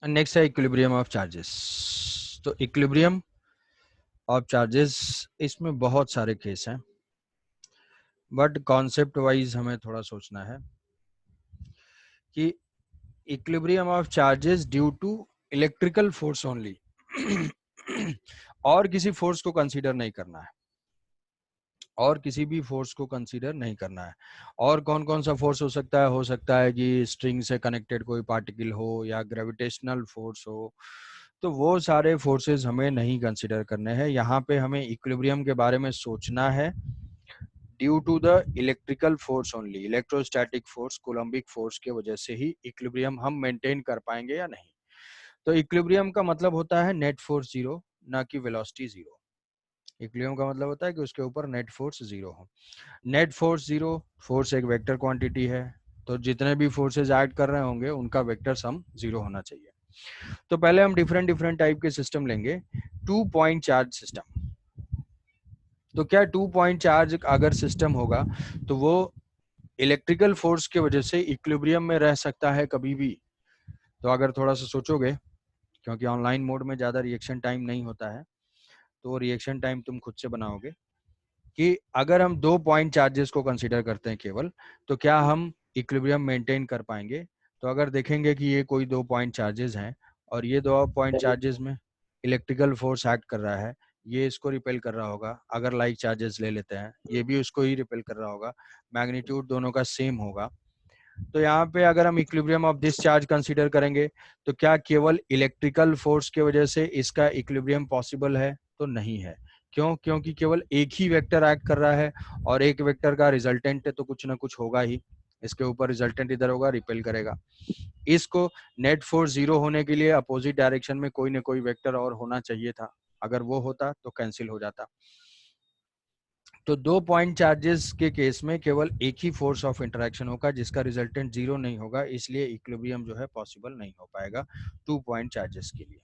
Next है equilibrium of charges. तो equilibrium of charges, इसमें बहुत सारे केस हैं, बट कॉन्सेप्ट वाइज हमें थोड़ा सोचना है कि equilibrium of charges due to electrical force only और किसी फोर्स को कंसीडर नहीं करना है, और किसी भी फोर्स को कंसीडर नहीं करना है। और कौन कौन सा फोर्स हो सकता है कि स्ट्रिंग से कनेक्टेड कोई पार्टिकल हो या ग्रेविटेशनल फोर्स हो, तो वो सारे फोर्सेस हमें नहीं कंसीडर करने हैं। यहाँ पे हमें इक्विलिब्रियम के बारे में सोचना है due to the electrical force only, electrostatic force, coulombic force के वजह से ही इक्विलिब्रियम हम मेंटेन कर पाएंगे या नहीं। तो इक्विलिब्रियम का मतलब होता है नेट फोर्स जीरो, ना कि वेलोसिटी जीरो। इक्विलिब्रियम का मतलब होता है कि उसके ऊपर नेट फोर्स जीरो हो। नेट फोर्स जीरो, फोर्स एक वेक्टर क्वांटिटी है, तो जितने भी फोर्सेज ऐड कर रहे होंगे उनका वेक्टर सम जीरो होना चाहिए। तो पहले हम डिफरेंट डिफरेंट टाइप के सिस्टम लेंगे। 2 पॉइंट चार्ज सिस्टम। तो क्या 2 पॉइंट चार्ज अगर सिस्टम होगा तो वो इलेक्ट्रिकल फोर्स की वजह से इक्विलिब्रियम में रह सकता है कभी भी? तो अगर थोड़ा सा सोचोगे, क्योंकि ऑनलाइन मोड में ज़्यादा रिएक्शन टाइम नहीं होता है, तो वो रिएक्शन टाइम तुम खुद से बनाओगे कि अगर हम 2 पॉइंट चार्जेस को कंसीडर करते हैं केवल, तो क्या हम इक्विलिब्रियम मेंटेन कर पाएंगे? तो अगर देखेंगे कि ये कोई 2 पॉइंट चार्जेस हैं और ये 2 पॉइंट चार्जेस में इलेक्ट्रिकल फोर्स एक्ट कर रहा है, ये इसको रिपेल कर रहा होगा। अगर लाइक चार्जेस ले लेते हैं, ये भी उसको ही रिपेल कर रहा होगा, मैग्नीट्यूड दोनों का सेम होगा। तो यहाँ पे अगर हम equilibrium of this charge consider करेंगे, तो क्या केवल इलेक्ट्रिकल फोर्स की वजह से इसका इक्विलिब्रियम पॉसिबल है? तो नहीं है। क्यों? क्योंकि केवल एक ही वेक्टर एक्ट कर रहा है और एक वेक्टर का रिजल्टेंट है, तो कुछ ना कुछ होगा ही। इसके ऊपर रिजल्टेंट इधर होगा, रिपेल करेगा। इसको नेट फोर्स जीरो होने के लिए अपोजिट डायरेक्शन में कोई ना कोई वेक्टर और होना चाहिए था। अगर वो होता तो कैंसिल हो जाता। तो 2 पॉइंट चार्जेस के केस में केवल एक ही फोर्स ऑफ इंटरेक्शन होगा जिसका रिजल्टेंट जीरो नहीं होगा, इसलिए इक्विलिब्रियम जो है पॉसिबल नहीं हो पाएगा 2 पॉइंट चार्जेस के लिए।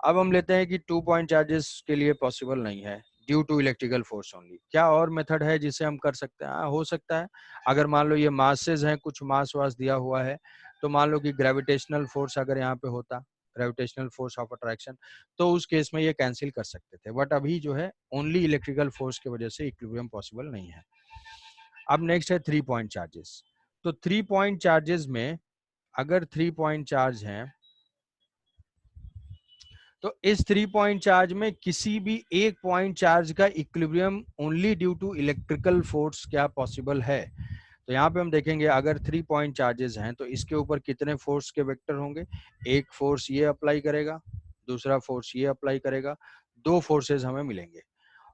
अब हम लेते हैं कि 2 पॉइंट चार्जेस के लिए पॉसिबल नहीं है due to electrical force only. क्या और मेथड है जिसे हम कर सकते हैं? हो सकता है। अगर मान लो ये मासेज हैं, कुछ मास वास दिया हुआ है, तो मान लो कि ग्रेविटेशनल फोर्स अगर यहाँ पे होता, ग्रेविटेशनल फोर्स ऑफ अट्रैक्शन, तो उस केस में ये कैंसिल कर सकते थे। बट अभी जो है ओनली इलेक्ट्रिकल फोर्स की वजह से इक्विलिब्रियम पॉसिबल नहीं है। अब नेक्स्ट है 3 पॉइंट चार्जेस। तो 3 पॉइंट चार्जेस में अगर 3 पॉइंट चार्ज हैं, तो इस 3 पॉइंट चार्ज में किसी भी एक पॉइंट चार्ज का equilibrium only due to electrical force क्या पॉसिबल है? तो यहाँ पे हम देखेंगे अगर 3 पॉइंट चार्जेस हैं तो इसके ऊपर कितने फोर्स के वेक्टर होंगे। एक फोर्स ये अप्लाई करेगा, दूसरा फोर्स ये अप्लाई करेगा, दो फोर्सेस हमें मिलेंगे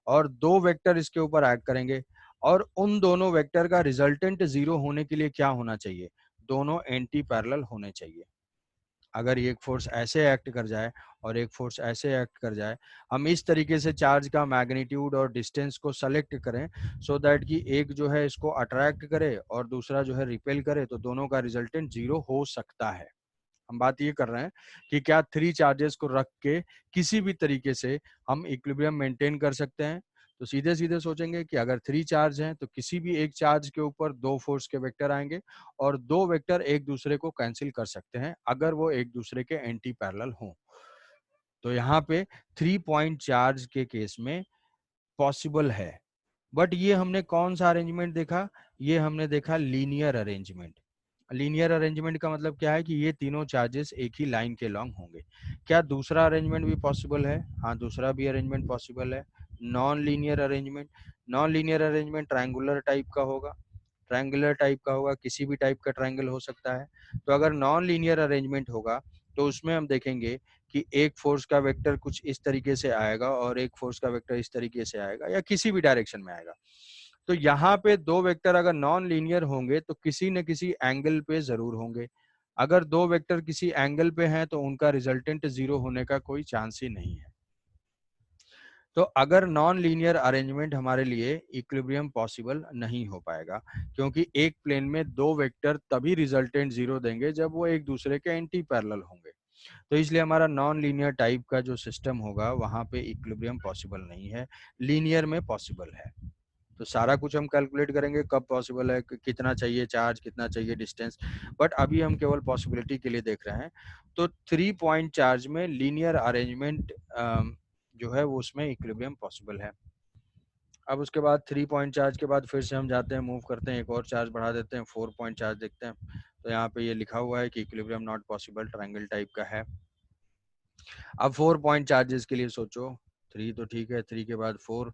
और दो वेक्टर इसके ऊपर ऐड करेंगे। और उन दोनों वेक्टर का रिजल्टेंट जीरो होने के लिए क्या होना चाहिए? दोनों एंटी पैरेलल होने चाहिए। अगर एक फोर्स ऐसे एक्ट कर जाए और एक फोर्स ऐसे एक्ट कर जाए, हम इस तरीके से चार्ज का मैग्नीट्यूड और डिस्टेंस को सेलेक्ट करें सो दैट कि एक जो है इसको अट्रैक्ट करे और दूसरा जो है रिपेल करे, तो दोनों का रिजल्टेंट जीरो हो सकता है। हम बात ये कर रहे हैं कि क्या 3 चार्जेस को रख के किसी भी तरीके से हम इक्विलिब्रियम मेंटेन कर सकते हैं? तो सीधे सीधे सोचेंगे कि अगर 3 चार्ज हैं तो किसी भी एक चार्ज के ऊपर दो फोर्स के वेक्टर आएंगे और दो वेक्टर एक दूसरे को कैंसिल कर सकते हैं अगर वो एक दूसरे के एंटी पैरेलल हों। तो यहाँ पे 3 पॉइंट चार्ज के केस में पॉसिबल है। बट ये हमने कौन सा अरेंजमेंट देखा? ये हमने देखा लीनियर अरेंजमेंट। लीनियर अरेंजमेंट का मतलब क्या है कि ये तीनों चार्जेस एक ही लाइन के लॉन्ग होंगे। क्या दूसरा अरेंजमेंट भी पॉसिबल है? हाँ, दूसरा भी अरेंजमेंट पॉसिबल है, non linear arrangement. Non linear arrangement triangular type का होगा। ट्रायंगुलर टाइप का होगा, किसी भी टाइप का ट्रायंगल हो सकता है। तो अगर नॉन लीनियर अरेंजमेंट होगा तो उसमें हम देखेंगे कि एक फोर्स का वेक्टर कुछ इस तरीके से आएगा और एक फोर्स का वेक्टर इस तरीके से आएगा या किसी भी डायरेक्शन में आएगा। तो यहाँ पे दो वेक्टर अगर नॉन लीनियर होंगे तो किसी न किसी एंगल पे जरूर होंगे। अगर दो वेक्टर किसी एंगल पे हैं तो उनका रिजल्टेंट जीरो होने का कोई चांस ही नहीं है। तो अगर नॉन लीनियर अरेंजमेंट हमारे लिए इक्विलिब्रियम पॉसिबल नहीं हो पाएगा, क्योंकि एक प्लेन में दो वेक्टर तभी रिजल्टेंट जीरो देंगे जब वो एक दूसरे के एंटी पैरेलल होंगे। तो इसलिए हमारा नॉन लीनियर टाइप का जो सिस्टम होगा वहां पे इक्विलिब्रियम पॉसिबल नहीं है, लीनियर में पॉसिबल है। तो सारा कुछ हम कैलकुलेट करेंगे कब पॉसिबल है, कितना चाहिए चार्ज, कितना चाहिए डिस्टेंस, बट अभी हम केवल पॉसिबिलिटी के लिए देख रहे हैं। तो 3 पॉइंट चार्ज में लीनियर अरेंजमेंट जो है वो उसमें इक्विलिब्रियम पॉसिबल है। अब उसके बाद 3 पॉइंट चार्ज के बाद फिर से हम जाते हैं, मूव करते हैं, एक और चार्ज बढ़ा देते हैं, 4 पॉइंट चार्ज देखते हैं। तो यहाँ पे ये लिखा हुआ है कि equilibrium not possible, triangle type का है। अब 4 पॉइंट चार्जेस के लिए सोचो, 3 तो ठीक है, 3 के बाद 4,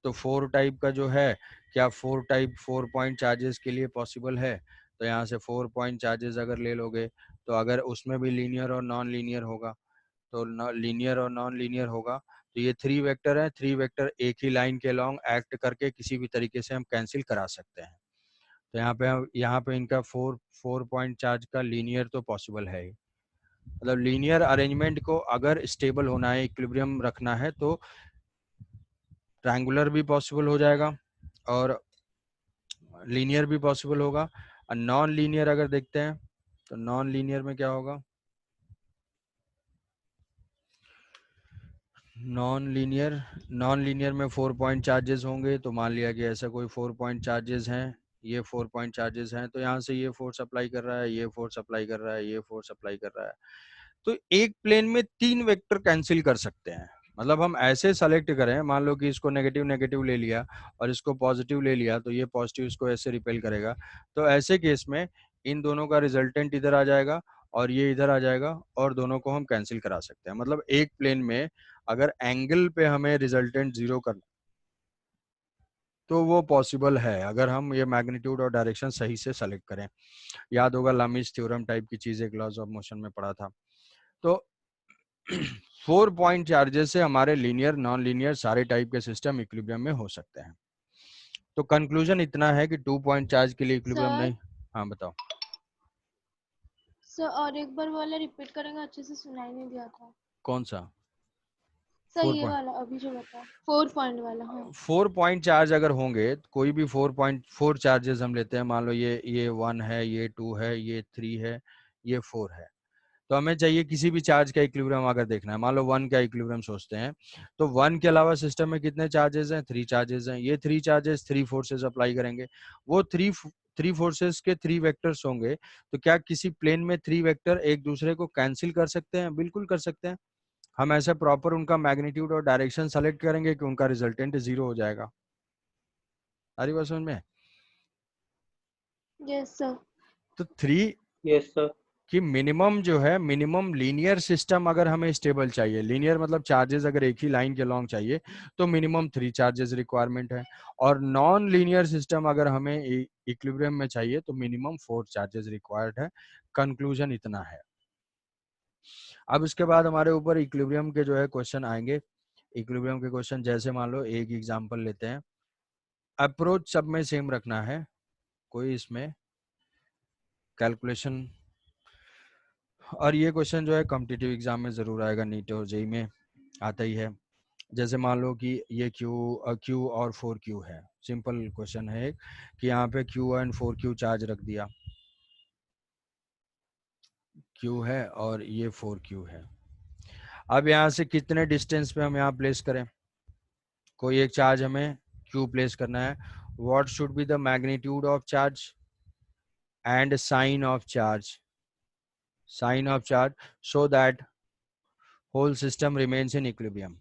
तो 4 टाइप का जो है, क्या 4 टाइप 4 पॉइंट चार्जेस के लिए पॉसिबल है? तो यहाँ से 4 पॉइंट चार्जेस अगर ले लोगे, तो अगर उसमें भी लीनियर और नॉन लीनियर होगा, तो लीनियर और नॉन लीनियर होगा, तो ये 3 वेक्टर है, 3 वेक्टर एक ही लाइन के लॉन्ग एक्ट करके किसी भी तरीके से हम कैंसिल करा सकते हैं। तो यहाँ पे इनका 4 पॉइंट चार्ज का लीनियर तो पॉसिबल है ही। मतलब लीनियर अरेंजमेंट को अगर स्टेबल होना है, इक्विलिब्रियम रखना है, तो ट्रायंगुलर भी पॉसिबल हो जाएगा और लीनियर भी पॉसिबल होगा। और नॉन लीनियर अगर देखते हैं, तो नॉन लीनियर में क्या होगा? नॉन लीनियर में 4 पॉइंट चार्जेस होंगे। तो मान लिया कि ऐसा कोई 4 पॉइंट चार्जेस हैं, ये 4 पॉइंट चार्जेस हैं, तो यहाँ से ये फोर्स अप्लाई कर रहा है, ये फोर्स अप्लाई कर रहा है, ये फोर्स अप्लाई कर रहा है। तो एक प्लेन में 3 वेक्टर कैंसिल कर सकते हैं। मतलब हम ऐसे सेलेक्ट करें, मान लो कि इसको नेगेटिव नेगेटिव ले लिया और इसको पॉजिटिव ले लिया, तो ये पॉजिटिव इसको ऐसे रिपेल करेगा। तो ऐसे केस में इन दोनों का रिजल्टेंट इधर आ जाएगा और ये इधर आ जाएगा और दोनों को हम कैंसिल करा सकते हैं। मतलब एक प्लेन में अगर एंगल पे हमें रिजल्टेंट जीरो करना, तो वो पॉसिबल है अगर हम ये मैग्नीट्यूड और डायरेक्शन सही से सेलेक्ट करें। याद होगा लामिस थ्योरम टाइप की चीज, एक लॉज ऑफ मोशन में पढ़ा था। तो 4 पॉइंट चार्जेस से हमारे लीनियर नॉन लीनियर सारे टाइप के सिस्टम इक्विलिब्रियम में हो सकते हैं। तो कंक्लूजन इतना है कि 2 पॉइंट चार्ज के लिए इक्विलिब्रियम सर नहीं। हाँ बताओ। सर और एक बार वाला रिपीट करेंगे, अच्छे से सुनाई नहीं दिया था। कौन सा? सर 4 ये पॉइंट वाला अभी जो बता, 4 पॉइंट वाला। हाँ 4 पॉइंट चार्ज अगर होंगे, कोई भी 4.4 चार्जेस हम लेते हैं, मान लो ये 1 है, ये 2 है, ये 3 है, ये 4 है। तो हमें चाहिए किसी भी चार्ज का इक्विलिब्रियम अगर देखना है, मान लो 1 का इक्विलिब्रियम सोचते हैं, तो 1 के अलावा सिस्टम में कितने चार्जेस हैं? 3 चार्जेस हैं। ये 3 चार्जेस 3 फोर्सेस अप्लाई करेंगे। वो 3 फोर्सेस के 3 वेक्टर्स होंगे। तो क्या किसी प्लेन में 3 वेक्टर एक दूसरे को कैंसिल कर सकते हैं? बिल्कुल कर सकते हैं। हम ऐसे प्रॉपर उनका मैग्नीट्यूड और डायरेक्शन सेलेक्ट करेंगे कि उनका रिजल्टेंट 0 हो जाएगा। सारी बात समझ में? Yes sir. तो 3 यस सर। कि मिनिमम जो है, मिनिमम लीनियर सिस्टम अगर हमें स्टेबल चाहिए, लीनियर मतलब चार्जेस अगर एक ही लाइन के लॉन्ग चाहिए, तो मिनिमम 3 चार्जेस रिक्वायरमेंट है। और नॉन लीनियर सिस्टम अगर हमें इक्विलिब्रियम में चाहिए, तो मिनिमम 4 चार्जेस रिक्वायर्ड है। कंक्लूजन इतना है। अब इसके बाद हमारे ऊपर इक्विलिब्रियम के जो है क्वेश्चन आएंगे। इक्विलिब्रियम के क्वेश्चन जैसे मान लो एक एग्जांपल लेते हैं। अप्रोच सब में सेम रखना है, कोई इसमें कैलकुलेशन। और ये क्वेश्चन जो है कॉम्पिटिटिव एग्जाम में जरूर आएगा, नीट और जेई में आता ही है। जैसे मान लो कि ये क्यू और 4Q है। सिंपल क्वेश्चन है एक, कि यहाँ पे Q एंड 4Q चार्ज रख दिया। Q है और ये 4Q है। अब यहाँ से कितने डिस्टेंस पे हम यहाँ प्लेस करें? कोई एक चार्ज हमें Q प्लेस करना है। What should be the magnitude of charge and sign of charge, sign of charge, so that whole system remains in equilibrium,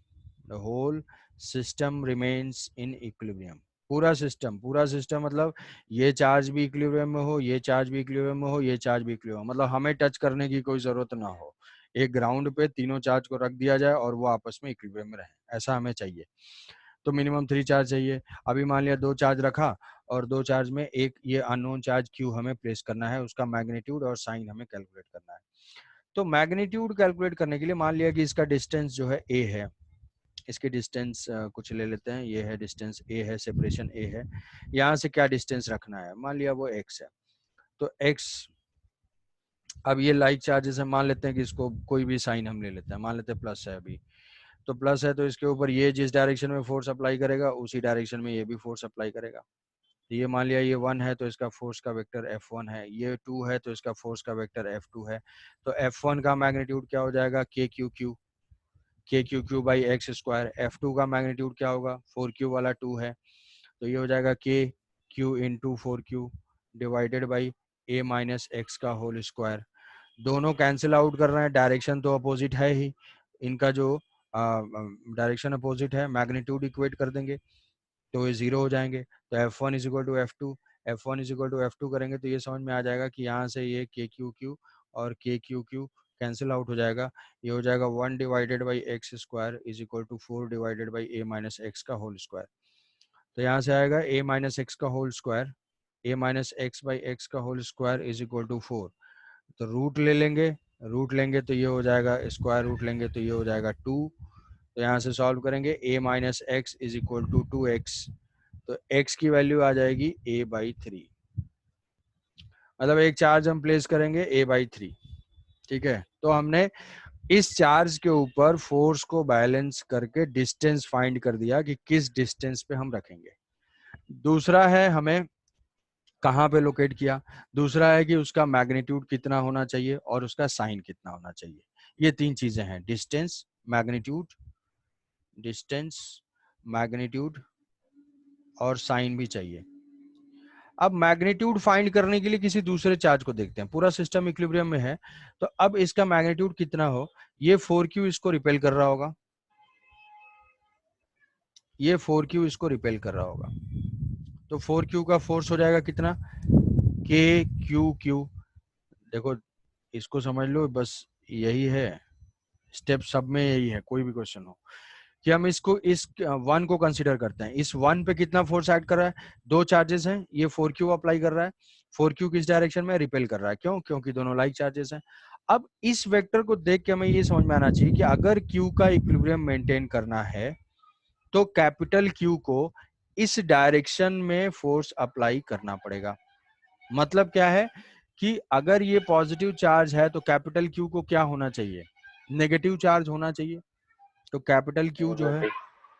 the whole system remains in equilibrium। पूरा system मतलब ये charge भी equilibrium में हो, ये charge भी equilibrium में हो, ये चार्ज भी इक्विलिब्रियम, मतलब हमें टच करने की कोई जरूरत ना हो। एक ग्राउंड पे तीनों चार्ज को रख दिया जाए और वो आपस में इक्विलिब्रियम में रहे, ऐसा हमें चाहिए। तो मिनिमम 3 चार्ज चाहिए। अभी मान लिया 2 चार्ज रखा और 2 चार्ज में एक ये अननोन चार्ज Q हमें प्लेस करना है, उसका मैग्नीट्यूड और साइन हमें कैलकुलेट करना है। तो मैग्नीट्यूड कैलकुलेट करने के लिए मान लिया कि इसका डिस्टेंस जो है a है, इसकी डिस्टेंस कुछ ले लेते हैं, ये है डिस्टेंस a है, सेपरेशन a है। यहाँ से क्या डिस्टेंस रखना है? मान लिया वो x है, तो x, अब ये लाइक चार्जेस है, मान लेते हैं कि इसको कोई भी साइन हम ले लेते हैं, मान लेते हैं प्लस है अभी। तो प्लस है तो इसके ऊपर ये जिस डायरेक्शन में फोर्स अप्लाई करेगा, उसी डायरेक्शन में ये भी फोर्स अप्लाई करेगा। तो ये मान लिया ये 1 है तो इसका फोर्स का वेक्टर F1 है, ये 2 है तो इसका फोर्स का वेक्टर F2 है। तो F1 का मैग्नीट्यूड क्या हो जाएगा, K Q Q by X square. F2 का मैग्नीट्यूड क्या होगा, 4Q वाला 2 है तो ये हो जाएगा K Q into 4Q divided by A minus X का होल स्क्वायर। दोनों कैंसिल आउट कर रहे हैं, डायरेक्शन तो अपोजिट है ही, इनका जो डायरेक्शन अपोजिट है, मैग्नीट्यूड इक्वेट कर देंगे तो ये जीरो हो जाएंगे। तो F1 is equal to F2, F1 is equal to F2 करेंगे तो ये समझ में आ जाएगा कि यहाँ से ये के क्यू क्यू और के क्यू क्यू कैंसिल आउट हो जाएगा। ये हो जाएगा 1 divided by X square is equal to 4 divided by A minus X का होल स्क्वायर। तो यहाँ से आएगा ए माइनस एक्स का whole square, A minus X by X का whole square is equal to 4। तो रूट लेंगे तो ये हो जाएगा, स्क्वायर रूट लेंगे तो ये हो जाएगा 2। तो यहाँ से सॉल्व करेंगे A minus X is equal to 2x, तो x की वैल्यू आ जाएगी a/3, मतलब एक चार्ज हम प्लेस करेंगे a/3। ठीक है, तो हमने इस चार्ज के ऊपर फोर्स को बैलेंस करके डिस्टेंस फाइंड कर दिया कि किस डिस्टेंस पे हम रखेंगे। दूसरा है हमें कहाँ पे लोकेट किया, दूसरा है कि उसका मैग्नीट्यूड कितना होना चाहिए और उसका साइन कितना होना चाहिए। ये तीन चीजें हैं, डिस्टेंस, मैग्नीट्यूड और साइन भी चाहिए। अब मैग्नीट्यूड फाइंड करने के लिए किसी दूसरे चार्ज को देखते हैं, पूरा सिस्टम इक्विलिब्रियम में है तो अब इसका मैग्नीट्यूड कितना हो, ये 4Q इसको रिपेल कर रहा होगा, ये 4Q इसको रिपेल कर रहा होगा, तो 4Q का फोर्स हो जाएगा कितना, के क्यू क्यू। देखो इसको समझ लो, बस यही है स्टेप, सब में यही है, कोई भी क्वेश्चन हो कि हम इसको इस 1 को कंसीडर करते हैं, इस 1 पे कितना फोर्स ऐड कर रहा है, दो चार्जेस हैं, ये 4Q अप्लाई कर रहा है, 4Q किस डायरेक्शन में, रिपेल कर रहा है, क्यों, क्योंकि दोनों लाइक चार्जेस हैं। अब इस वेक्टर को देख के हमें ये समझ में आना चाहिए कि अगर Q का इक्विलिब्रियम मेंटेन करना है तो कैपिटल Q को इस डायरेक्शन में फोर्स अप्लाई करना पड़ेगा। मतलब क्या है कि अगर ये पॉजिटिव चार्ज है तो कैपिटल Q को क्या होना चाहिए, नेगेटिव चार्ज होना चाहिए, तो कैपिटल Q जो है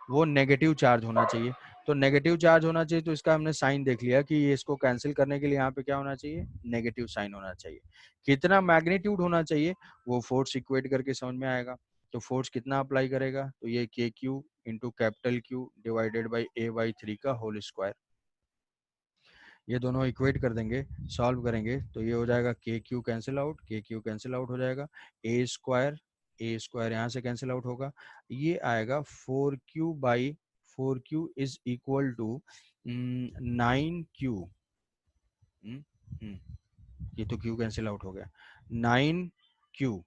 वो नेगेटिव चार्ज होना चाहिए। तो नेगेटिव चार्ज होना चाहिए तो इसका हमने साइन देख लिया कि ये इसको कैंसिल करने के लिए यहाँ पे क्या होना चाहिए, नेगेटिव साइन होना चाहिए। कितना मैग्नीट्यूड होना चाहिए वो फोर्स इक्वेट करके समझ में आएगा। तो फोर्स कितना अप्लाई करेगा, तो ये के Q into capital Q divided by a/3 का होल स्क्वायर, ये दोनों इक्वेट कर देंगे, सॉल्व करेंगे तो ये हो जाएगा के क्यू कैंसिल आउट, के क्यू कैंसिल आउट हो जाएगा, ए स्क्वायर यहाँ से कैंसिल आउट होगा, ये आएगा 4Q is equal to 9Q। ये तो Q कैंसिल आउट हो गया, 9Q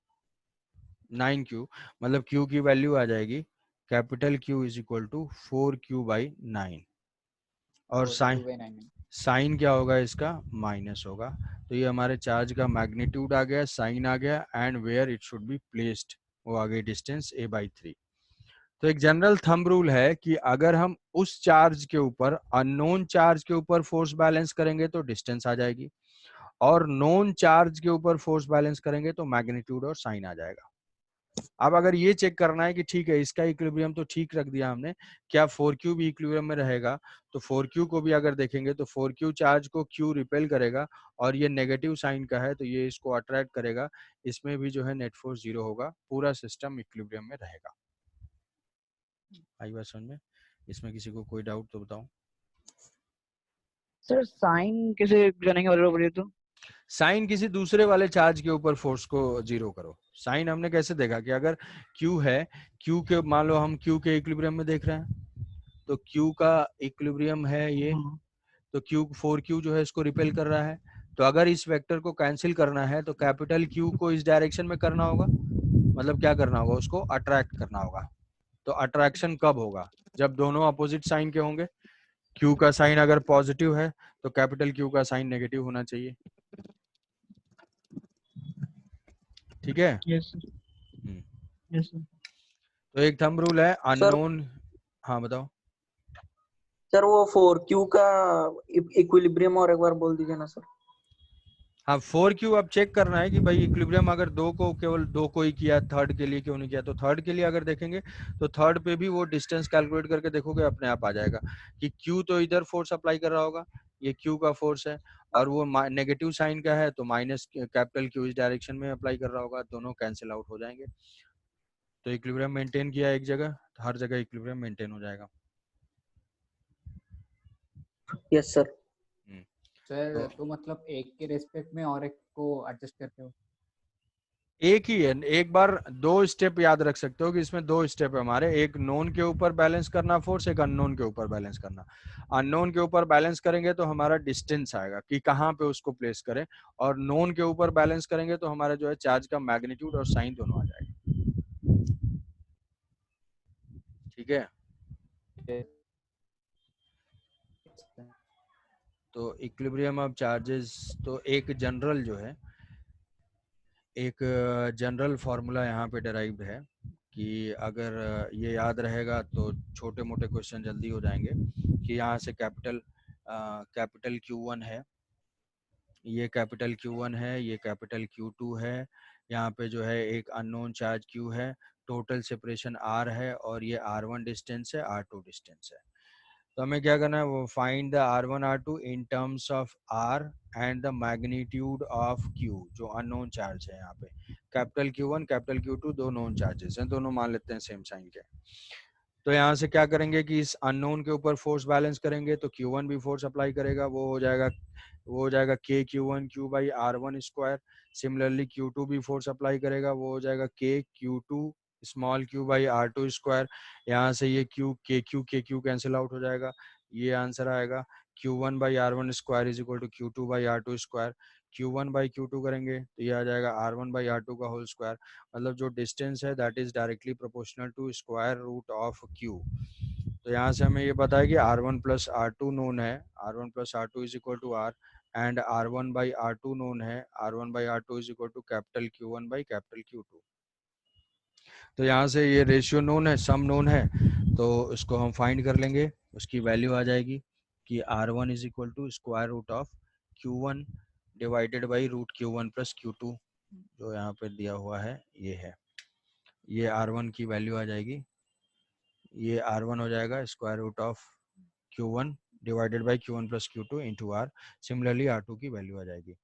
मतलब Q की वैल्यू आ जाएगी capital Q is equal to 4Q/9 और साइन क्या होगा इसका, माइनस होगा। तो ये हमारे चार्ज का मैग्नीट्यूड आ गया, साइन आ गया, and where it should be placed वो आ गई डिस्टेंस a/3। तो एक जनरल थंब रूल है कि अगर हम उस चार्ज के ऊपर अननोन चार्ज के ऊपर फोर्स बैलेंस करेंगे तो डिस्टेंस आ जाएगी, और नोन चार्ज के ऊपर फोर्स बैलेंस करेंगे तो मैग्नीट्यूड और साइन आ जाएगा। अब अगर ये चेक करना है कि ठीक है इसका इक्विलिब्रियम तो ठीक रख दिया हमने, क्या 4Q भी इक्विलिब्रियम में रहेगा, तो 4Q को भी अगर देखेंगे तो 4Q चार्ज को Q रिपेल करेगा और ये नेगेटिव साइन का है तो ये इसको अट्रैक्ट करेगा, इसमें भी जो है नेट फोर्स जीरो होगा, पूरा सिस्टम इक्विलिब्रियम में रहेगा। आई बात समझ में, इसमें किसी को कोई डाउट तो बताओ। सर साइन कैसे जानेंगे वाले बोलिए तो, साइन किसी दूसरे वाले चार्ज के ऊपर फोर्स को जीरो करो। साइन हमने कैसे देखा कि अगर Q है, Q के मान लो हम Q के इक्विलिब्रियम में देख रहे हैं, तो Q का इक्विलिब्रियम है ये, तो Q 4Q जो है इसको रिपेल कर रहा है, तो अगर इस वेक्टर को कैंसिल करना है तो कैपिटल Q को इस डायरेक्शन में करना होगा, मतलब क्या करना होगा, उसको अट्रैक्ट करना होगा। तो अट्रैक्शन कब होगा, जब दोनों अपोजिट साइन के होंगे। Q का साइन अगर पॉजिटिव है तो कैपिटल Q का साइन नेगेटिव होना चाहिए, ठीक है। Yes sir. तो एक थंब रूल है अननोन, हाँ बताओ। सर वो 4Q का इक्विलिब्रियम और एक बार बोल दीजिए ना सर। हाँ 4Q अब चेक करना है कि भाई इक्विलिब्रियम अगर दो को केवल दो को ही किया, थर्ड के लिए क्यों नहीं किया, तो थर्ड के लिए अगर देखेंगे तो थर्ड पे भी वो डिस्टेंस कैलकुलेट करके देखोगे अपने आप आ जाएगा कि Q तो इधर फोर्स अप्लाई कर रहा होगा, ये Q का फोर्स है, और वो नेगेटिव साइन का है तो माइनस कैपिटल Q इस डायरेक्शन में अप्लाई कर रहा होगा, दोनों कैंसिल आउट हो जाएंगे। तो इक्विलिब्रियम मेंटेन किया एक जगह, हर जगह इक्विलिब्रियम मेंटेन हो जाएगा। Yes sir. सर तो मतलब एक के रेस्पेक्ट में और एक को एडजस्ट करते हो? एक ही है, एक बार दो स्टेप याद रख सकते हो कि इसमें दो स्टेप है हमारे, एक नोन के ऊपर बैलेंस करना फोर्स, एक अननोन के ऊपर बैलेंस करना। अननोन के ऊपर बैलेंस करेंगे तो हमारा डिस्टेंस आएगा कि कहाँ पे उसको प्लेस करें, और नोन के ऊपर बैलेंस करेंगे तो हमारा जो है चार्ज का मैग्नीट्यूड और साइन दोनों आ जाएगा। ठीक है, तो इक्विलिब्रियम ऑफ चार्जेस, तो एक जनरल जो है, एक जनरल फार्मूला यहाँ पे डिराइव्ड है कि अगर ये याद रहेगा तो छोटे मोटे क्वेश्चन जल्दी हो जाएंगे। कि यहाँ से कैपिटल Q1 है, ये कैपिटल Q1 है, ये कैपिटल Q2 है, यहाँ पे जो है एक अननोन चार्ज Q है, टोटल सेपरेशन R है, और ये R1 डिस्टेंस है, R2 डिस्टेंस है। तो हमें क्या करना है, वो find the R1 R2 in terms of R and the magnitude of Q, जो अननोन चार्ज है। यहाँ पे कैपिटल Q1 कैपिटल Q2 दो नोन चार्जेस हैं, दोनों मान लेते हैं सेम साइन के। तो यहाँ से क्या करेंगे कि इस अननोन के ऊपर फोर्स बैलेंस करेंगे तो Q1 भी फोर्स अप्लाई करेगा, वो हो जाएगा K Q1 Q by R1 square. Similarly Q2 भी फोर्स अप्लाई करेगा, वो हो जाएगा K Q2 small Q by R2 square. यहाँ से ये K Q कैंसिल आउट हो जाएगा, ये आंसर आएगा Q1 by R1 square is equal to Q2 by R2 square. Q1 by Q2 करेंगे तो ये आ जाएगा R1 बाई R2 का होल स्क्वायर, मतलब जो डिस्टेंस है that is directly proportional to square root of Q। तो यहाँ से हमें ये पता है कि R1 प्लस R2 नोन है, R1 plus R2 is equal to R, and R1 by R2 known है, R1 by R2 is equal to capital Q1 by capital Q2। तो यहाँ से ये रेशियो नोन है, सम नोन है, तो इसको हम फाइंड कर लेंगे, उसकी वैल्यू आ जाएगी कि R1 is equal to square root of Q1 divided by root Q1 plus Q2, जो यहाँ पे दिया हुआ है ये है। ये R1 की वैल्यू आ जाएगी, ये R1 हो जाएगा square root of Q1 divided by Q1 plus Q2 into R। Similarly R2 की वैल्यू आ जाएगी।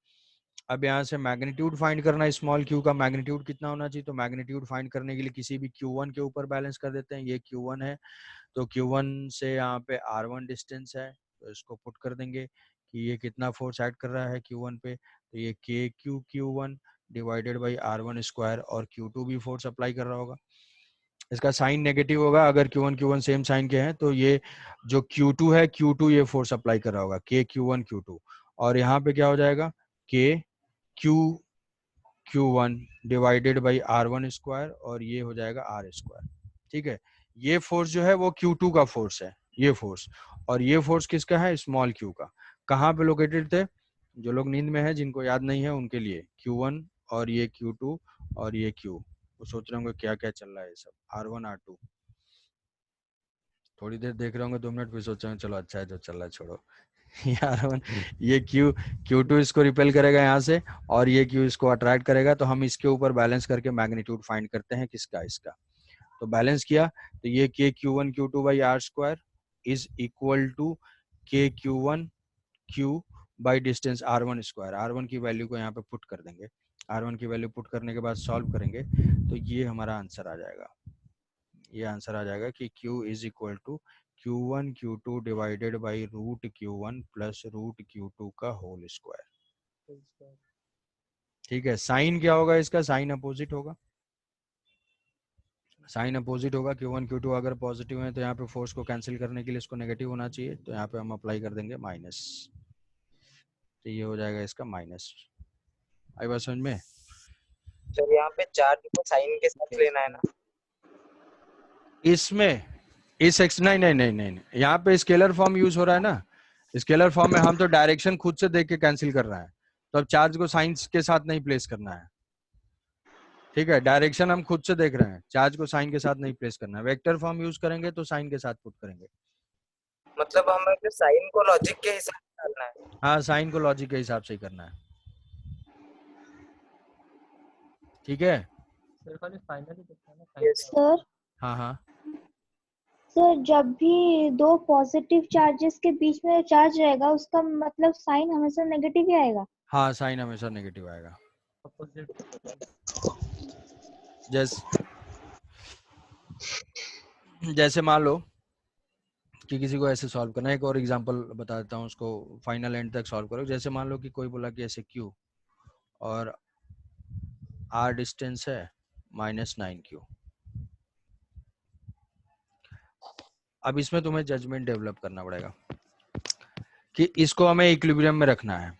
अब यहाँ से मैग्नीट्यूड फाइंड करना, स्मॉल q का मैग्नीट्यूड कितना होना चाहिए, तो मैग्नीट्यूड फाइंड करने के लिए किसी भी Q1 के ऊपर बैलेंस कर देते हैं। ये Q1 है, तो Q1 से यहाँ पे R1 डिस्टेंस है, तो इसको पुट कर देंगे कि ये कितना फोर्स ऐड कर रहा है Q1 पे, तो ये KQ Q1 divided by R1 square, और Q2 भी फोर्स अप्लाई कर रहा होगा। इसका साइन नेगेटिव होगा, अगर Q1 सेम साइन के हैं तो ये जो Q2 है, Q2 ये फोर्स अप्लाई कर रहा होगा, KQ1 Q2, और यहाँ पे क्या हो जाएगा KQ1 divided by R1 square, और ये हो जाएगा R स्क्वायर। ठीक है, ये फोर्स जो है वो Q2 का फोर्स है, ये फोर्स, और ये फोर्स किसका है, स्मॉल q का। कहाँ पे लोकेटेड थे, जो लोग नींद में है, जिनको याद नहीं है उनके लिए, Q1 और ये Q2 और ये Q, वो सोच रहे होंगे क्या क्या चल रहा है सब, R1 R2। थोड़ी देर देख रहे होंगे, 2 मिनट, फिर सोचेंगे चलो अच्छा है जो चल रहा है छोड़ो। R1 ये Q2 इसको रिपेल करेगा यहाँ से, और ये Q इसको अट्रैक्ट करेगा, तो हम इसके ऊपर बैलेंस करके मैग्नीट्यूड फाइंड करते हैं किसका, इसका। तो बैलेंस किया तो ये KQ1 Q2 by R square is equal to KQ1 Q by distance R1 square. R1 की वैल्यू को यहाँ पे पुट कर देंगे, R1 की वैल्यू पुट करने के बाद सॉल्व करेंगे तो ये हमारा आंसर आ जाएगा। ये आंसर आ जाएगा कि Q is equal to Q1 Q2 divided by root Q1 plus root Q2 का होल स्क्वायर। ठीक है, साइन क्या होगा इसका, साइन अपोजिट होगा, साइन अपोजिट होगा। Q1 Q2 अगर पॉजिटिव है तो यहाँ पे फोर्स को कैंसिल करने के लिए इसको नेगेटिव होना चाहिए, तो यहाँ पे हम अप्लाई कर देंगे माइनस, तो ये हो जाएगा इसका माइनस। आई बात समझ में? सर यहाँ पे चार्ज को साइन के साथ लेना है ना? इसमें इस नहीं नहीं नहीं नहीं, यहाँ पे स्केलर फॉर्म यूज हो रहा है ना, स्केलर फॉर्म में हम तो डायरेक्शन खुद से देख के कैंसिल कर रहे हैं, तो अब चार्ज को साइन के साथ नहीं प्लेस करना है। ठीक है, डायरेक्शन हम खुद से देख रहे हैं, चार्ज को साइन के साथ नहीं प्लेस करना है। वेक्टर फॉर्म यूज करेंगे तो साइन के साथ पुट करेंगे। मतलब हमें जो साइन को लॉजिक के हिसाब से करना है? हाँ, साइन को लॉजिक के हिसाब से ही करना है। ठीक है सर हाँ हाँ सर जब भी दो पॉजिटिव चार्जेस के बीच में चार्ज रहेगा उसका मतलब साइन हमेशा नेगेटिव ही आएगा। हाँ, साइन हमेशा नेगेटिव आएगा। जैसे मान लो कि किसी को ऐसे सॉल्व करना है, एक और एग्जांपल बता देता हूँ, उसको फाइनल एंड तक सॉल्व करो। जैसे मान लो कि कोई बोला कि ऐसे Q और R डिस्टेंस है -9Q। अब इसमें तुम्हें जजमेंट डेवलप करना पड़ेगा कि इसको हमें इक्विलिब्रियम में रखना है।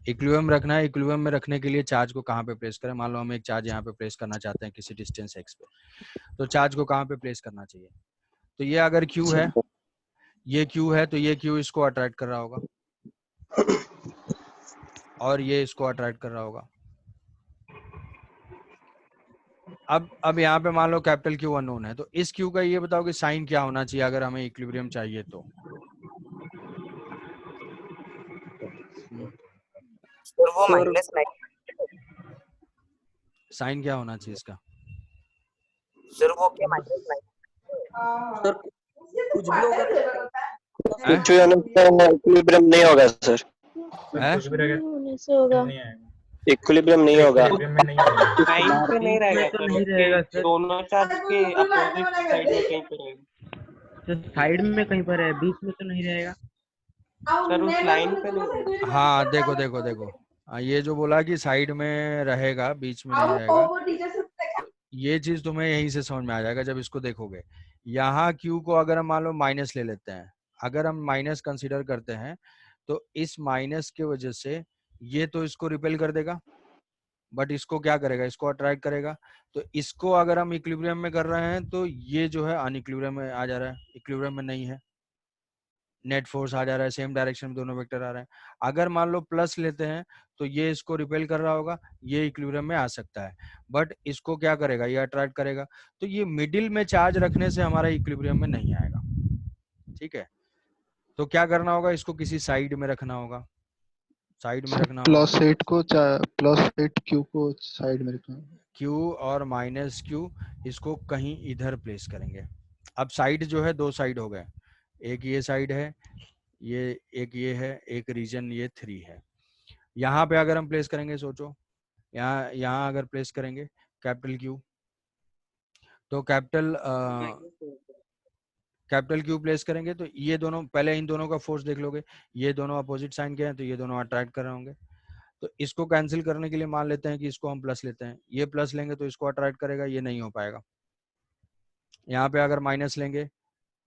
इक्विलिब्रियम रखना है, इक्विलिब्रियम में रखने के लिए चार्ज को कहाँ पे प्लेस करें। मान लो हम एक चार्ज यहाँ पे प्लेस करना चाहते हैं किसी डिस्टेंस x पे, तो चार्ज को कहाँ पे प्लेस करना चाहिए। तो ये अगर Q है, ये Q है, तो ये Q इसको अट्रैक्ट कर रहा होगा और ये इसको अट्रैक्ट कर रहा होगा। अब यहाँ पे मान लो कैपिटल Q अननोन है, तो इस Q का ये बताओ कि साइन क्या होना चाहिए अगर हमें इक्विलिब्रियम चाहिए तो। सर वो -9। साइन क्या होना चाहिए इसका? सर वो क्या -9? सर कुछ भी होगा इक्विलिब्रियम नहीं होगा सर, होने से होगा। इक्विलिब्रियम नहीं होगा। साइन पे नहीं रहेगा तो नहीं रहेगा सर, दोनों चार्ज के अपोजिट साइड में कहीं पे रहेगा तो साइड में कहीं पर है, बीच में तो नहीं रहेगा सर, उस लाइन पे नहीं रहेगा। हाँ देखो देखो देखो, ये जो बोला कि साइड में रहेगा बीच में नहीं रहेगा, ये चीज तुम्हें यहीं से समझ में आ जाएगा जब इसको देखोगे। यहाँ Q को अगर हम मान लो माइनस ले लेते हैं, अगर हम माइनस कंसीडर करते हैं तो इस माइनस के वजह से ये तो इसको रिपेल कर देगा, बट इसको क्या करेगा, इसको अट्रैक्ट करेगा। तो इसको अगर हम इक्विलिब्रियम में कर रहे हैं तो ये जो है अनइक्विलिब्रियम में आ जा रहा है, इक्विलिब्रियम में नहीं है, नेट फोर्स आ जा रहा है, सेम डायरेक्शन में दोनों वेक्टर आ रहे हैं। अगर मान लो प्लस लेते हैं तो ये इसको रिपेल कर रहा होगा, ये इक्विलिब्रियम में आ सकता है, बट इसको क्या करेगा, ये अट्रैक्ट करेगा। तो ये मिडिल में चार्ज रखने से हमारा इक्विलिब्रियम में नहीं आएगा। ठीक है, तो क्या करना होगा, इसको किसी साइड में रखना होगा, साइड में रखना होगा। +8 Q को साइड में रखना होगा। Q और -Q इसको कहीं इधर प्लेस करेंगे। अब साइड जो है दो साइड हो गए, एक ये साइड है, ये एक ये है, एक रीजन ये 3 है। यहाँ पे अगर हम प्लेस करेंगे, सोचो यहाँ अगर प्लेस करेंगे कैपिटल Q, तो कैपिटल Q प्लेस करेंगे तो ये दोनों, पहले इन दोनों का फोर्स देख लोगे, ये दोनों अपोजिट साइन के हैं तो ये दोनों अट्रैक्ट कर रहे होंगे। तो इसको कैंसिल करने के लिए मान लेते हैं कि इसको हम प्लस लेते हैं, ये प्लस लेंगे तो इसको अट्रैक्ट करेगा, ये नहीं हो पाएगा। यहाँ पे अगर माइनस लेंगे,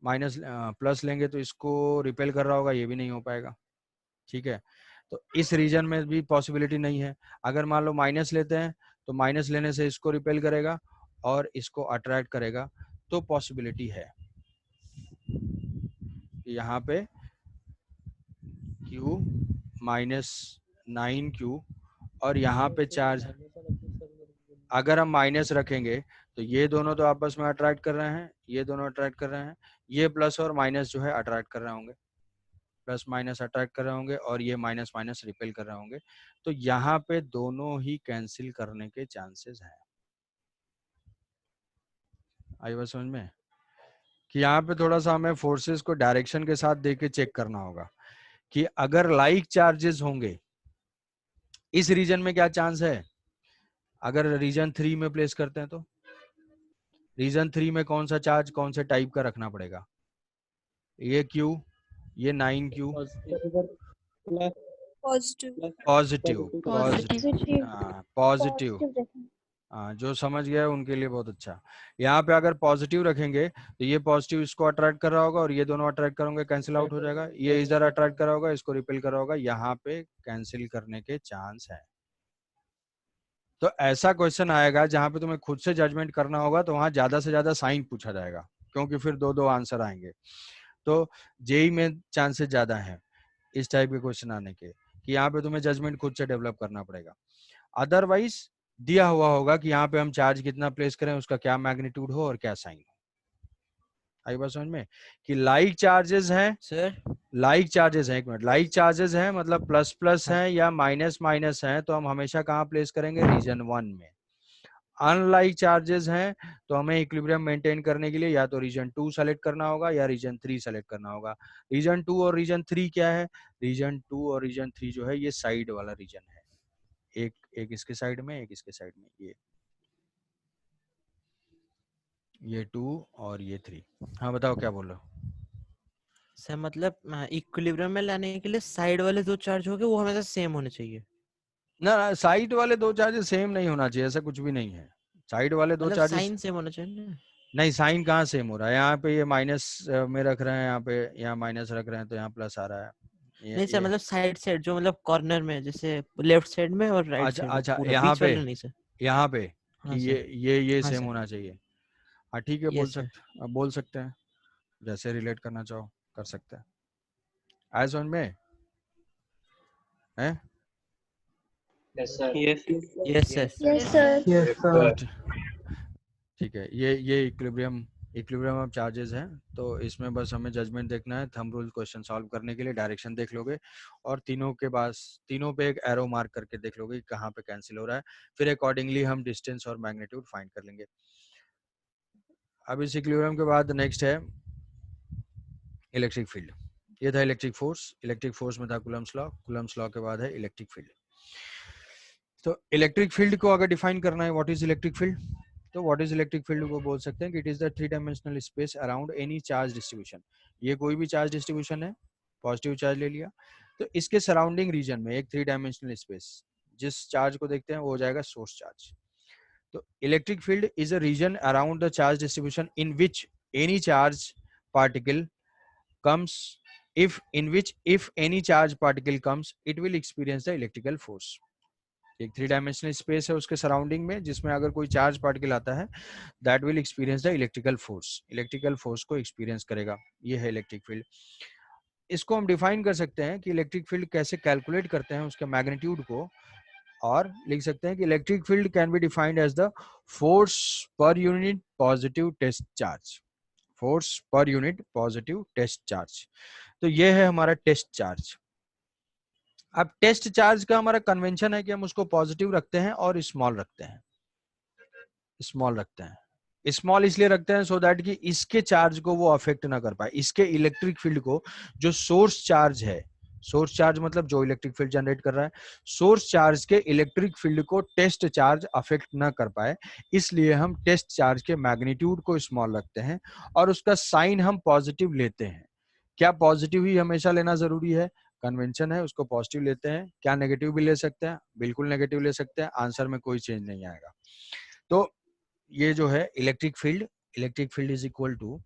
प्लस लेंगे तो इसको रिपेल कर रहा होगा, ये भी नहीं हो पाएगा। ठीक है, तो इस रीजन में भी पॉसिबिलिटी नहीं है। अगर मान लो माइनस लेते हैं तो माइनस लेने से इसको रिपेल करेगा और इसको अट्रैक्ट करेगा, तो पॉसिबिलिटी है यहाँ पे Q -9Q और यहाँ पे चार्ज, अगर हम माइनस रखेंगे तो ये दोनों तो आपस में अट्रैक्ट कर रहे हैं, ये दोनों अट्रैक्ट कर रहे हैं, ये प्लस और माइनस जो है अट्रैक्ट कर रहे होंगे, प्लस माइनस अट्रैक्ट कर रहे होंगे और ये माइनस माइनस रिपेल कर रहे होंगे। तो यहाँ पे दोनों ही कैंसिल करने के चांसेस हैं। आई बात समझ में कि यहाँ पे थोड़ा सा हमें फोर्सेस को डायरेक्शन के साथ देके चेक करना होगा कि अगर लाइक चार्जेस होंगे इस रीजन में क्या चांस है। अगर रीजन 3 में प्लेस करते हैं तो रीजन 3 में कौन सा चार्ज कौन से टाइप का रखना पड़ेगा, ये Q, ये 9Q, पॉजिटिव। जो समझ गया है उनके लिए बहुत अच्छा। यहाँ पे अगर पॉजिटिव रखेंगे तो ये पॉजिटिव इसको अट्रैक्ट कर रहा होगा और ये दोनों अट्रैक्ट करेंगे, कैंसिल आउट हो जाएगा, ये इधर अट्रैक्ट कर रहा होगा, इसको रिपेल कर रहा होगा, यहाँ पे कैंसिल करने के चांस है। तो ऐसा क्वेश्चन आएगा जहां पे तुम्हें खुद से जजमेंट करना होगा, तो वहां ज्यादा से ज्यादा साइन पूछा जाएगा, क्योंकि फिर दो आंसर आएंगे। तो जेई में चांसेस ज्यादा है इस टाइप के क्वेश्चन आने के, कि यहाँ पे तुम्हें जजमेंट खुद से डेवलप करना पड़ेगा। अदरवाइज दिया हुआ होगा कि यहाँ पे हम चार्ज कितना प्लेस करें, उसका क्या मैग्नीट्यूड हो और क्या साइन हो। आई बात समझ में कि लाइक चार्जेस हैं सर, लाइक चार्जेस हैं, एक मिनट, लाइक चार्जेस हैं मतलब प्लस प्लस हैं या माइनस माइनस हैं, तो हम हमेशा कहाँ प्लेस करेंगे, रीजन 1 में। अनलाइक चार्जेस हैं तो हमें इक्विलिब्रियम मेंटेन करने के लिए या तो रीजन 2 सेलेक्ट करना होगा या रीजन 3 सेलेक्ट करना होगा। रीजन 2 और रीजन 3 क्या है? रीजन 2 और रीजन 3 जो है ये साइड वाला रीजन है, एक इसके साइड में, एक इसके साइड में, ये 2 और ये 3। हाँ बताओ क्या बोल रहे हो? सर मतलब इक्विलिब्रियम में लाने के लिए साइड वाले दो चार्ज होंगे वो हमेशा सेम होने चाहिए। ना, साइड वाले दो चार्जेस सेम नहीं होना चाहिए, ऐसा कुछ भी नहीं है। साइड वाले दो मतलब चार्जेस साइन सेम होना चाहिए ना। नहीं, साइन कहाँ सेम हो रहा है? यहाँ पे ये माइनस में रख रहे हैं, यहाँ पे यहाँ माइनस रख रहे हैं तो यहाँ प्लस आ रहा है। नहीं सर मतलब साइड साइड जो मतलब कॉर्नर में, जैसे लेफ्ट साइड में और राइट अच्छा साइड में, अच्छा, पूरा यहाँ बीच पे, वाला नहीं सर। यहाँ पे हाँ कि सर। ये हाँ सेम सर। होना चाहिए। हाँ ठीक है, यस सर। बोल सकते हैं, जैसे रिलेट करना चाहो कर सकते हैं। आए समझ में है? Yes sir. Yes yes sir. Yes sir. Yes sir. ठीक है, ये इक्विलिब्रियम ऑफ चार्जेस है। तो इसमें बस हमें जजमेंट देखना है, थंब रूल क्वेश्चन सॉल्व करने के लिए डायरेक्शन देख लोगे और तीनों पे एक एरो मार्क करके देख लोगे कि कहाँ पे कैंसिल हो रहा है, फिर अकॉर्डिंगली हम डिस्टेंस और मैग्नीट्यूड फाइंड कर लेंगे। अब इस इक्विलिब्रियम के बाद नेक्स्ट है इलेक्ट्रिक फील्ड। ये था इलेक्ट्रिक फोर्स में था कूलम्स लॉ के बाद है इलेक्ट्रिक फील्ड। तो इलेक्ट्रिक फील्ड को अगर डिफाइन करना है, व्हाट इज इलेक्ट्रिक फील्ड, तो व्हाट इज इलेक्ट्रिक फील्ड को बोल सकते हैं कि it is the 3 dimensional space around any charge distribution. ये कोई भी चार्ज डिस्ट्रीब्यूशन है, पॉजिटिव चार्ज ले लिया, तो इसके सराउंडिंग रीजन में एक 3 डायमेंशनल स्पेस, जिस चार्ज को देखते हैं वो हो जाएगा सोर्स चार्ज। तो electric field is a region around the charge distribution in which any charge particle comes if any charge particle comes it will experience the electrical force। एक 3 dimensional space है उसके सराउंडिंग में, जिसमें अगर कोई charge particle आता है that will experience the electrical force को एक्सपीरियंस करेगा। ये है इलेक्ट्रिक फील्ड। इसको हम डिफाइन कर सकते हैं कि इलेक्ट्रिक फील्ड कैसे कैलकुलेट करते हैं उसके मैग्नीट्यूड को, और लिख सकते हैं कि electric field can be defined as the force per unit positive test charge. Force per unit positive test charge. तो ये है हमारा टेस्ट चार्ज। अब टेस्ट चार्ज का हमारा कन्वेंशन है कि हम उसको पॉजिटिव रखते हैं और स्मॉल रखते हैं। स्मॉल इसलिए रखते हैं सो दैट कि इसके चार्ज को वो अफेक्ट ना कर पाए, इसके इलेक्ट्रिक फील्ड को, जो सोर्स चार्ज है, सोर्स चार्ज मतलब जो इलेक्ट्रिक फील्ड जनरेट कर रहा है, सोर्स चार्ज के इलेक्ट्रिक फील्ड को टेस्ट चार्ज अफेक्ट ना कर पाए, इसलिए हम टेस्ट चार्ज के मैग्नीट्यूड को स्मॉल रखते हैं और उसका साइन हम पॉजिटिव लेते हैं। क्या पॉजिटिव ही हमेशा लेना जरूरी है? कन्वेंशन है, उसको पॉजिटिव लेते हैं। क्या नेगेटिव भी ले सकते हैं? बिल्कुल नेगेटिव ले सकते हैं, आंसर में कोई चेंज नहीं आएगा। तो ये जो है electric field is equal to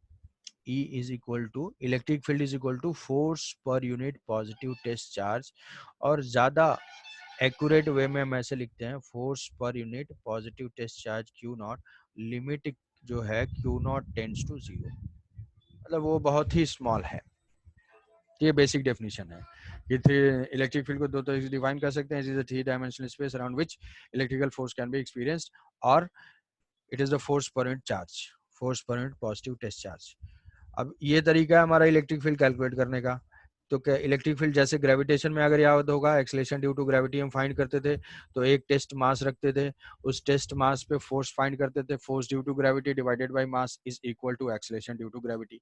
E is equal to electric field is equal to force per unit positive test charge, और ज्यादा एक्यूरेट वे में हम ऐसे लिखते हैं force per unit positive test charge Q naught, limit जो है Q नॉट टेंड्स टू 0, मतलब वो बहुत ही स्मॉल है। ये बेसिक डेफिनेशन है। ये इलेक्ट्रिक फील्ड को दो तरह से डिफाइन कर सकते हैं। It is a 3 dimensional space around which electrical force can be experienced, और it is the force per unit charge, force per unit positive test charge. अब ये तरीका है हमारा इलेक्ट्रिक फील्ड कैलकुलेट करने का। तो क्या इलेक्ट्रिक फील्ड जैसे ग्रेविटेशन में अगर याद होगा एक्सेलरेशन ड्यू टू ग्रेविटी हम फाइंड करते थे, तो एक टेस्ट मास रखते थे, उस टेस्ट मास पे फोर्स फाइंड करते थे, force due to gravity divided by mass is equal to acceleration due to gravity.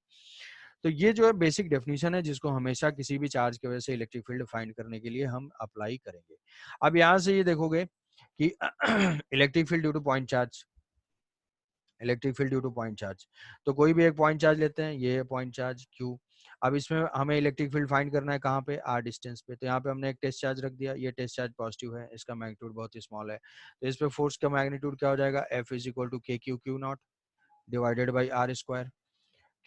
तो ये जो है बेसिक डेफिनेशन है जिसको हमेशा किसी भी चार्ज की वजह से इलेक्ट्रिक फील्ड फाइंड करने के लिए हम अप्लाई करेंगे। अब यहाँ से ये देखोगे कि electric field due two point charge, तो कोई भी एक पॉइंट चार्ज लेते हैं, ये पॉइंट चार्ज Q। अब इसमें हमें इलेक्ट्रिक फील्ड फाइंड करना है कहाँ पे? R डिस्टेंस पे। तो यहाँ पे हमने एक टेस्ट चार्ज रख दिया, ये टेस्ट चार्ज पॉजिटिव है, इसका मैग्नीट्यूड बहुत ही स्मॉल है, तो इस पे फोर्स का मैग्नीट्यूड क्या हो जाएगा? F is equal to KQ Q naught divided by R square.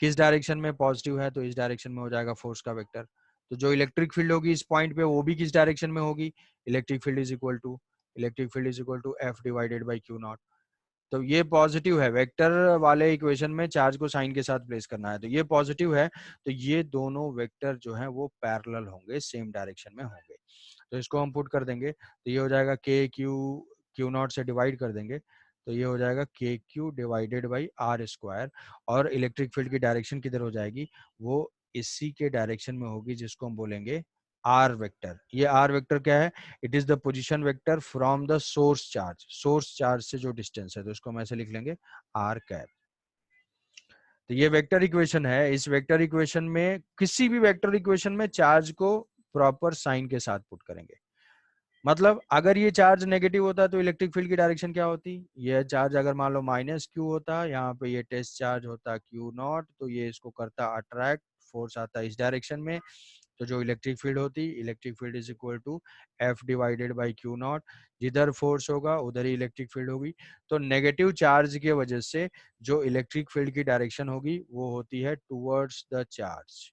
किस डायरेक्शन में? पॉजिटिव है, तो इस डायरेक्शन में हो जाएगा फोर्स का वेक्टर। तो जो इलेक्ट्रिक फील्ड होगी इस पॉइंट पे वो भी किस डायरेक्शन में होगी? Electric field is equal to F divided by Q naught. तो ये पॉजिटिव है, वेक्टर वाले इक्वेशन में चार्ज को साइन के साथ प्लेस करना है, तो ये पॉजिटिव है, तो ये दोनों वेक्टर जो हैं वो पैरेलल होंगे, सेम डायरेक्शन में होंगे। तो इसको हम पुट कर देंगे, तो ये हो जाएगा Q नॉट से डिवाइड कर देंगे, तो ये हो जाएगा KQ divided by R square, और इलेक्ट्रिक फील्ड की डायरेक्शन किधर हो जाएगी? वो इसी के डायरेक्शन में होगी, जिसको हम बोलेंगे आर वेक्टर। ये आर वेक्टर क्या है? It is the position vector from the source charge, source charge से जो डिस्टेंस है, तो इसको हम ऐसे लिख लेंगे आर कैप। तो ये वेक्टर इक्वेशन है। इस वेक्टर इक्वेशन में, किसी भी वेक्टर इक्वेशन में चार्ज को प्रॉपर साइन के साथ पुट करेंगे। मतलब अगर ये चार्ज नेगेटिव होता तो इलेक्ट्रिक फील्ड की डायरेक्शन क्या होती? ये चार्ज अगर मान लो माइनस क्यू होता, यहाँ पे ये टेस्ट चार्ज होता क्यू नॉट, तो ये इसको करता अट्रैक्ट, फोर्स आता इस डायरेक्शन में, तो जो इलेक्ट्रिक फील्ड होती, electric field is equal to F divided by Q naught. जिधर फोर्स होगा उधर ही इलेक्ट्रिक फील्ड होगी। तो नेगेटिव चार्ज की वजह से जो इलेक्ट्रिक फील्ड की डायरेक्शन होगी वो होती है टूवर्ड्स द चार्ज,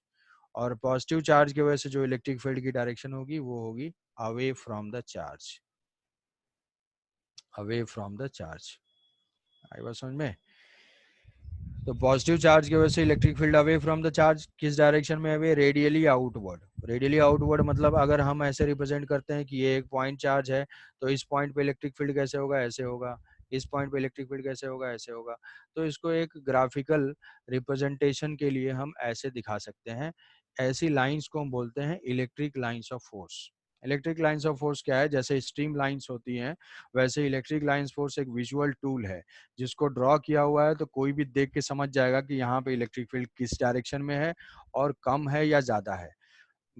और पॉजिटिव चार्ज की वजह से जो इलेक्ट्रिक फील्ड की डायरेक्शन होगी वो होगी away from the charge, away from the charge. आई बात समझ में? तो पॉजिटिव चार्ज की वजह से electric field away from the charge, किस डायरेक्शन में away? Radially outward. Radially outward मतलब अगर हम ऐसे रिप्रेजेंट करते हैं कि ये एक पॉइंट चार्ज है, तो इस पॉइंट पे इलेक्ट्रिक फील्ड कैसे होगा? ऐसे होगा। इस पॉइंट पे इलेक्ट्रिक फील्ड कैसे होगा? ऐसे होगा। तो इसको एक ग्राफिकल रिप्रेजेंटेशन के लिए हम ऐसे दिखा सकते हैं। ऐसी लाइंस को हम बोलते हैं electric lines of force. Electric lines of force क्या है? जैसे स्ट्रीम लाइंस होती हैं, वैसे इलेक्ट्रिक लाइंस फोर्स एक विजुअल टूल है जिसको ड्रॉ किया हुआ है, तो कोई भी देख के समझ जाएगा कि यहाँ पे इलेक्ट्रिक फील्ड किस डायरेक्शन में है और कम है या ज्यादा है।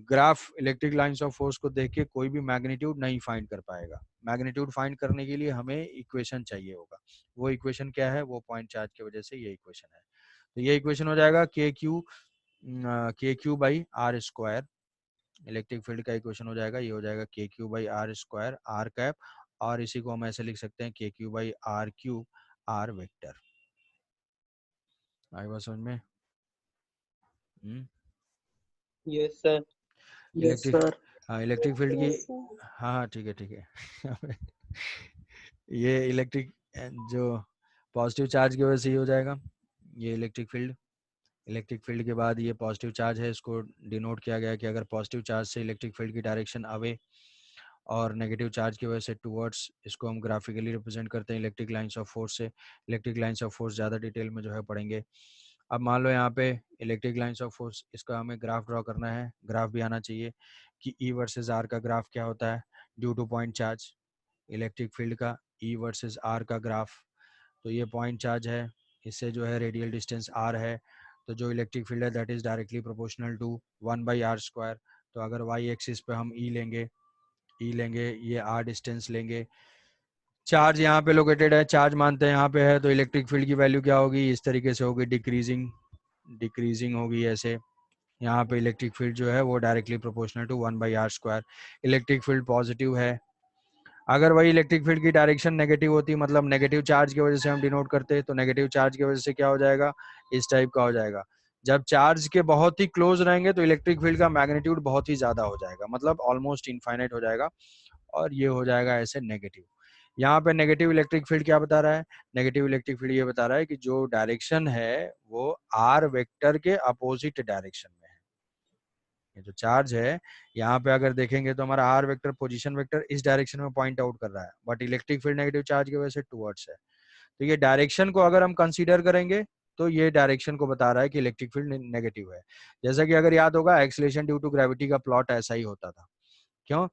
Graph electric lines of force को देख के कोई भी मैग्नीट्यूड नहीं फाइंड कर पाएगा। मैग्नीट्यूड फाइंड करने के लिए हमें इक्वेशन चाहिए होगा। वो इक्वेशन क्या है? वो पॉइंट चार्ज की वजह से ये इक्वेशन है। तो ये इक्वेशन हो जाएगा K Q by R square. Electric field का इक्वेशन हो जाएगा, ये हो जाएगा K Q by R square R cap, और इसी को हम ऐसे लिख सकते हैं K Q by R Q R vector. आई बात समझ में? Yes sir. इलेक्ट्रिक हाँ, इलेक्ट्रिक फील्ड की, हाँ हाँ ठीक है ठीक है ये इलेक्ट्रिक जो पॉजिटिव चार्ज की वजह से ये हो जाएगा, ये इलेक्ट्रिक फील्ड। इलेक्ट्रिक फील्ड के बाद ये पॉजिटिव चार्ज है, इसको डिनोट किया गया कि अगर पॉजिटिव चार्ज से इलेक्ट्रिक फील्ड की डायरेक्शन अवे और नेगेटिव चार्ज की वजह से टुवर्ड्स, इसको हम ग्राफिकली रिप्रेजेंट करते हैं इलेक्ट्रिक लाइंस ऑफ फोर्स से। इलेक्ट्रिक लाइंस ऑफ फोर्स ज़्यादा डिटेल में जो है पढ़ेंगे। अब मान लो यहाँ पे इलेक्ट्रिक लाइंस ऑफ फोर्स, इसका हमें ग्राफ ड्रॉ करना है। ग्राफ भी आना चाहिए कि ई वर्सेस आर का ग्राफ क्या होता है due two point charge. Electric field का ई वर्सेस आर का ग्राफ, तो ये पॉइंट चार्ज है, इससे जो है रेडियल डिस्टेंस आर है, तो जो इलेक्ट्रिक फील्ड है that is directly proportional to 1/r square. तो अगर वाई एक्सिस पे हम ई लेंगे, ये आर डिस्टेंस लेंगे, चार्ज यहाँ पे लोकेटेड है, चार्ज मानते हैं यहाँ पे है, तो इलेक्ट्रिक फील्ड की वैल्यू क्या होगी? इस तरीके से होगी, डिक्रीजिंग होगी ऐसे। यहाँ पे इलेक्ट्रिक फील्ड जो है वो directly proportional to 1/r square. Electric field positive है। अगर वही इलेक्ट्रिक फील्ड की डायरेक्शन नेगेटिव होती, मतलब नेगेटिव चार्ज की वजह से हम डिनोट करते हैं, तो नेगेटिव चार्ज की वजह से क्या हो जाएगा? इस टाइप का हो जाएगा। जब चार्ज के बहुत ही क्लोज रहेंगे तो इलेक्ट्रिक फील्ड का मैग्नीट्यूड बहुत ही ज्यादा हो जाएगा, मतलब ऑलमोस्ट इनफाइनाइट हो जाएगा, और ये हो जाएगा ऐसे नेगेटिव। यहाँ पे नेगेटिव इलेक्ट्रिक फील्ड क्या बता रहा है? नेगेटिव इलेक्ट्रिक फील्ड ये बता रहा है कि जो डायरेक्शन है वो आर वेक्टर के अपोजिट डायरेक्शन में है। ये जो चार्ज है यहाँ पे अगर देखेंगे तो हमारा आर वेक्टर, पोजीशन वेक्टर इस डायरेक्शन में पॉइंट आउट कर रहा है, but electric field negative charge की वजह से टुवर्ड्स है। तो ये डायरेक्शन को अगर हम कंसीडर करेंगे तो ये डायरेक्शन को बता रहा है कि इलेक्ट्रिक फील्ड नेगेटिव है। जैसा कि अगर याद होगा एक्सीलरेशन ड्यू टू ग्रेविटी का प्लॉट ऐसा ही होता था। क्यों?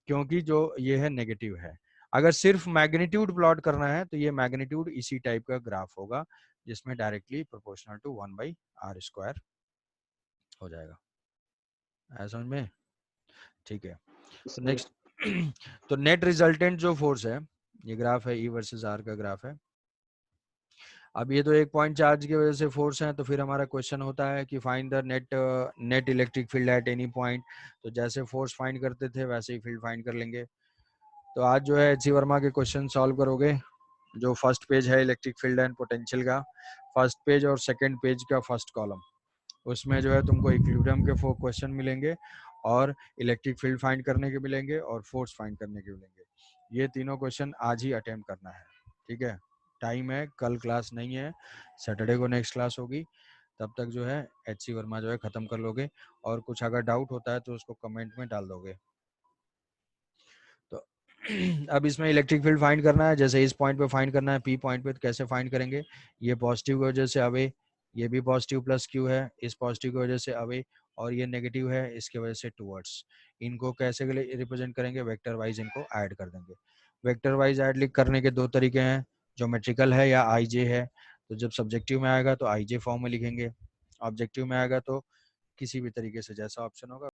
क्योंकि जो ये है नेगेटिव है। अगर सिर्फ मैग्नीट्यूड प्लॉट करना है तो ये मैग्नीट्यूड इसी टाइप का ग्राफ होगा जिसमें directly proportional to 1/r square हो जाएगा। ऐसा समझ में? ठीक है। तो नेक्स्ट तो नेट रिजल्टेंट जो फोर्स है, ये ग्राफ है ई वर्सेस आर का ग्राफ है। अब ये तो एक पॉइंट चार्ज की वजह से फोर्स है, तो फिर हमारा क्वेश्चन होता है कि find the net electric field at any point. तो जैसे फोर्स फाइंड करते थे वैसे ही फील्ड फाइंड कर लेंगे। तो आज जो है एच.सी. वर्मा के क्वेश्चन सॉल्व करोगे। जो फर्स्ट पेज है इलेक्ट्रिक फील्ड एंड पोटेंशियल का, फर्स्ट पेज और सेकंड पेज का फर्स्ट कॉलम, उसमें जो है तुमको इक्विलिब्रियम के 4 क्वेश्चन मिलेंगे और इलेक्ट्रिक फील्ड फाइंड करने के मिलेंगे और फोर्स फाइंड करने के मिलेंगे। ये तीनों क्वेश्चन आज ही अटेम्प्ट करना है, ठीक है? टाइम है, कल क्लास नहीं है, सैटरडे को नेक्स्ट क्लास होगी। तब तक जो है एच.सी. वर्मा जो है खत्म कर लोगे, और कुछ अगर डाउट होता है तो उसको कमेंट में डाल दोगे। तो अब इसमें इलेक्ट्रिक फील्ड फाइंड करना है, जैसे इस पॉइंट पे फाइंड करना है, पी पॉइंट पे, तो कैसे फाइंड करेंगे? ये पॉजिटिव की वजह से अवे, ये भी पॉजिटिव प्लस क्यू है, इस पॉजिटिव की वजह से अवे, और ये नेगेटिव है, इसके वजह से टुवर्ड्स। इनको कैसे रिप्रेजेंट करेंगे? वेक्टर वाइज इनको ऐड कर देंगे। वेक्टर वाइज ऐड करने के दो तरीके हैं, ज्योमेट्रिकल है या आईजे है। तो जब सब्जेक्टिव में आएगा तो आईजे फॉर्म में लिखेंगे, ऑब्जेक्टिव में आएगा तो किसी भी तरीके से जैसा ऑप्शन होगा